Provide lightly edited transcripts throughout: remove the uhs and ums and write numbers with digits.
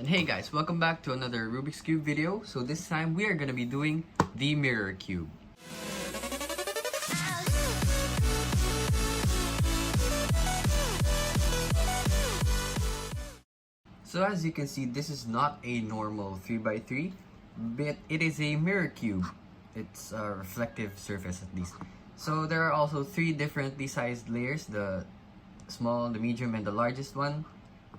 And hey guys, welcome back to another Rubik's Cube video. So this time we are going to be doing the mirror cube. So as you can see, this is not a normal 3x3, but it is a mirror cube. It's a reflective surface at least. So there are also three differently sized layers, the small, the medium, and the largest one.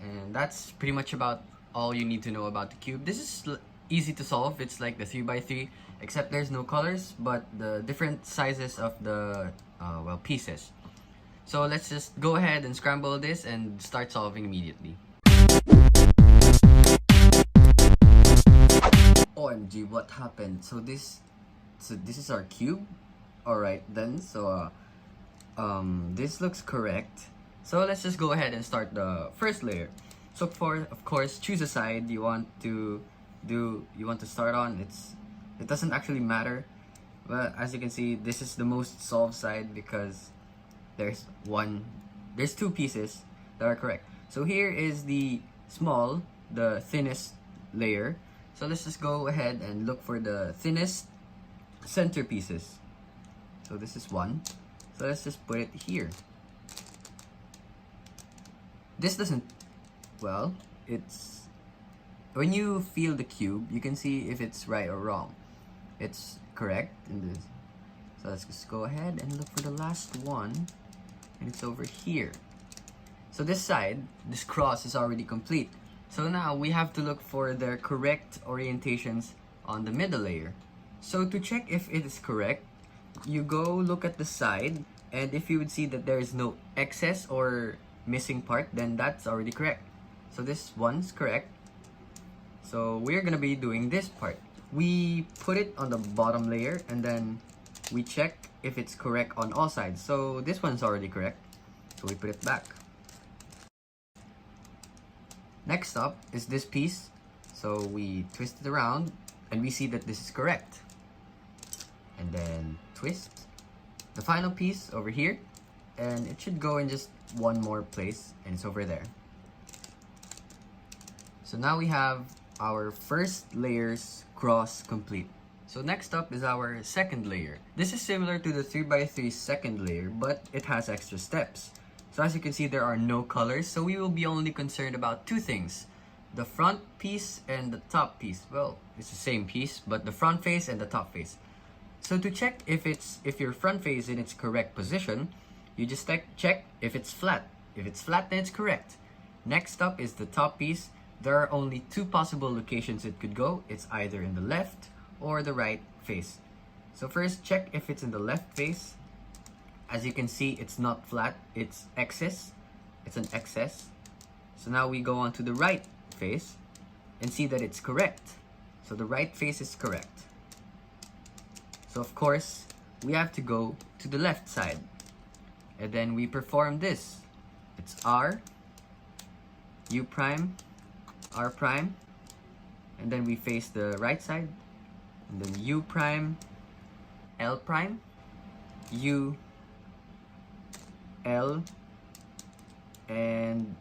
And that's pretty much about all you need to know about the cube. This is easy to solve. It's like the 3x3, except there's no colors, but the different sizes of the pieces. So let's just go ahead and scramble this and start solving immediately. OMG, what happened? So this is our cube. Alright then, so this looks correct. So let's just go ahead and start the first layer. So of course, choose a side you want to start on. It doesn't actually matter, but as you can see, this is the most solved side because there's two pieces that are correct. So here is the thinnest layer. So let's just go ahead and look for the thinnest center pieces. So this is one. So let's just put it here. This doesn't, well, it's, when you feel the cube, you can see if it's right or wrong. It's correct in this. So let's just go ahead and look for the last one, and it's over here. So this side, this cross is already complete. So now we have to look for the correct orientations on the middle layer. So to check if it is correct, you go look at the side, and if you would see that there is no excess or missing part, then that's already correct. So this one's correct. So we're gonna be doing this part. We put it on the bottom layer and then we check if it's correct on all sides. So this one's already correct, so we put it back. Next up is this piece. So we twist it around and we see that this is correct. And then twist the final piece over here, and it should go in just one more place, and it's over there. So now we have our first layer's cross complete. So next up is our second layer. This is similar to the 3x3 second layer, but it has extra steps. So as you can see, there are no colors, so we will be only concerned about two things: the front piece and the top piece. Well, it's the same piece, but the front face and the top face. So to check if your front face is in its correct position, you just check if it's flat. If it's flat, then it's correct. Next up is the top piece. There are only two possible locations it could go. It's either in the left or the right face. So first, check if it's in the left face. As you can see, it's not flat, it's excess. It's an excess. So now we go on to the right face and see that it's correct. So the right face is correct. So of course, we have to go to the left side. And then we perform this. It's R, U prime, R prime, and then we face the right side, and then U prime, L prime, U, L, and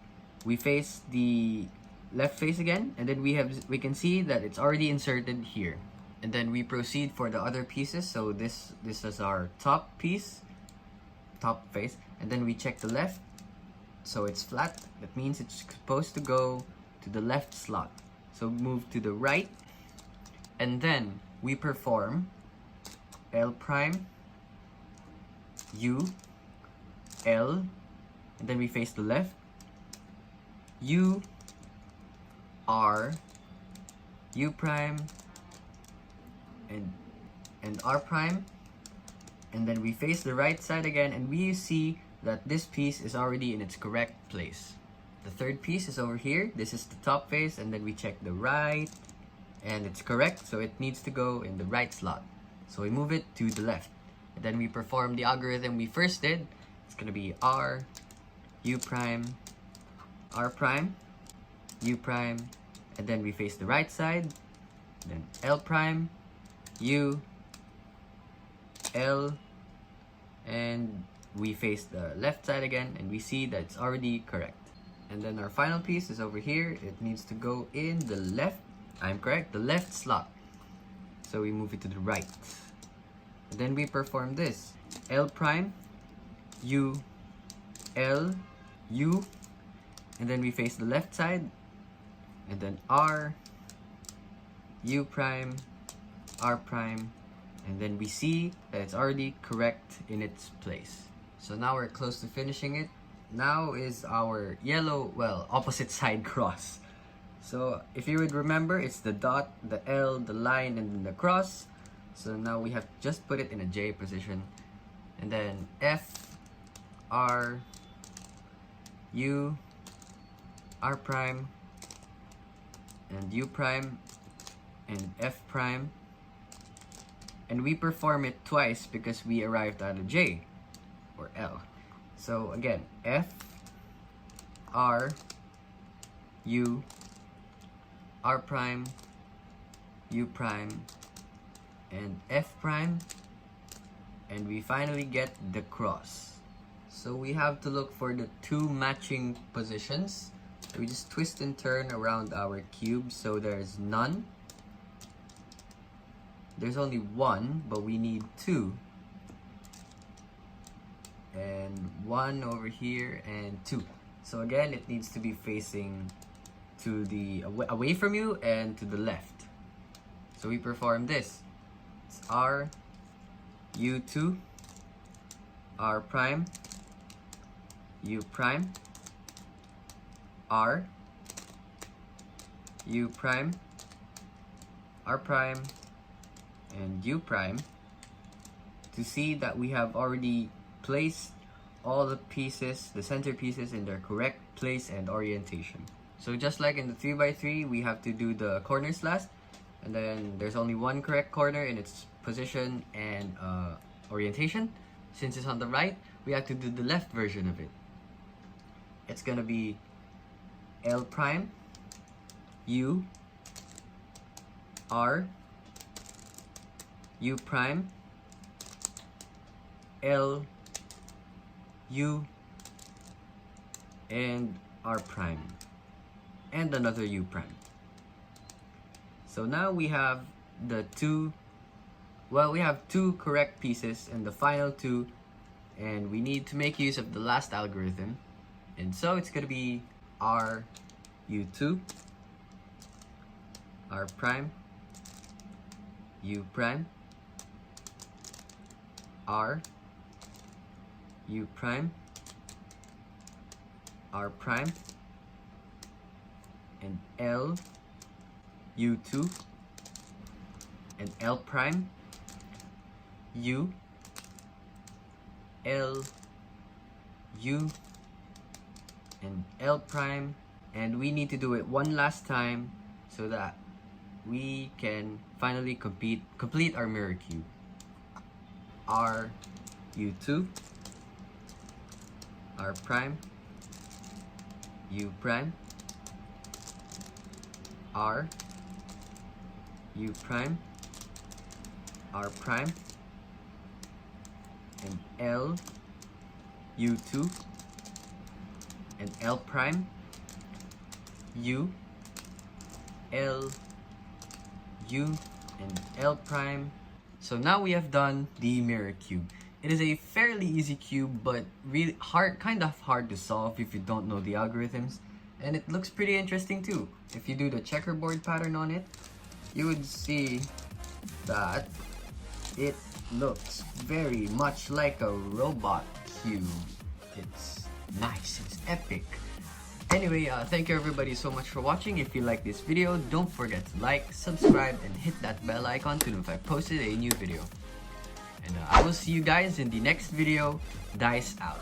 we face the left face again, and then we can see that it's already inserted here. And then we proceed for the other pieces. So this is our top piece, top face, and then we check the left. So it's flat. That means it's supposed to go to the left slot. So move to the right, and then we perform L prime, U, L, and then we face the left, U, R, U prime, and R prime, and then we face the right side again, and we see that this piece is already in its correct place. The third piece is over here. This is the top face, and then we check the right, and it's correct, so it needs to go in the right slot. So we move it to the left, and then we perform the algorithm we first did. It's gonna be R, U prime, R prime, U prime, and then we face the right side, then L prime, U, L, and we face the left side again, and we see that it's already correct. And then our final piece is over here. It needs to go in the left, I'm correct, the left slot. So we move it to the right. And then we perform this. L prime, U, L, U, and then we face the left side, and then R, U prime, R prime, and then we see that it's already correct in its place. So now we're close to finishing it. Now is our yellow, well, opposite side cross. So if you would remember, it's the dot, the L, the line, and then the cross. So now we have to just put it in a J position. And then F, R, U, R prime, and U prime, and F prime. And we perform it twice because we arrived at a J, or L. So again, F, R, U, R prime, U prime, and F prime, and we finally get the cross. So we have to look for the two matching positions. We just twist and turn around our cube so there's none. There's only one, but we need two. And one over here and two. So again, it needs to be facing to the away from you and to the left. So we perform this. It's R, U2, R prime, U prime, R, U prime, R prime, and U prime, to see that we have already placed all the pieces, the center pieces, in their correct place and orientation. So just like in the 3x3, we have to do the corners last, and then there's only one correct corner in its position and orientation. Since it's on the right, we have to do the left version of it. It's gonna be L prime, U, R, U prime, L, U, and R prime, and another U prime. So now we have the two, well, we have two correct pieces and the final two, and we need to make use of the last algorithm. And so it's gonna be R, U2, R prime, U prime, R, U prime, R prime, and L, U2, and L prime, U, L, U, and L prime. And we need to do it one last time so that we can finally complete our mirror cube. R, U2, R prime, U prime, R, U prime, R prime, and L, U2, and L prime, U, L, U, and L prime. So now we have done the mirror cube. It is a fairly easy cube, but really kind of hard to solve if you don't know the algorithms. And it looks pretty interesting too. If you do the checkerboard pattern on it, you would see that it looks very much like a robot cube. It's nice, it's epic. Anyway, thank you everybody so much for watching. If you like this video, don't forget to like, subscribe, and hit that bell icon to know if I posted a new video. And I will see you guys in the next video. D.I.C.E out.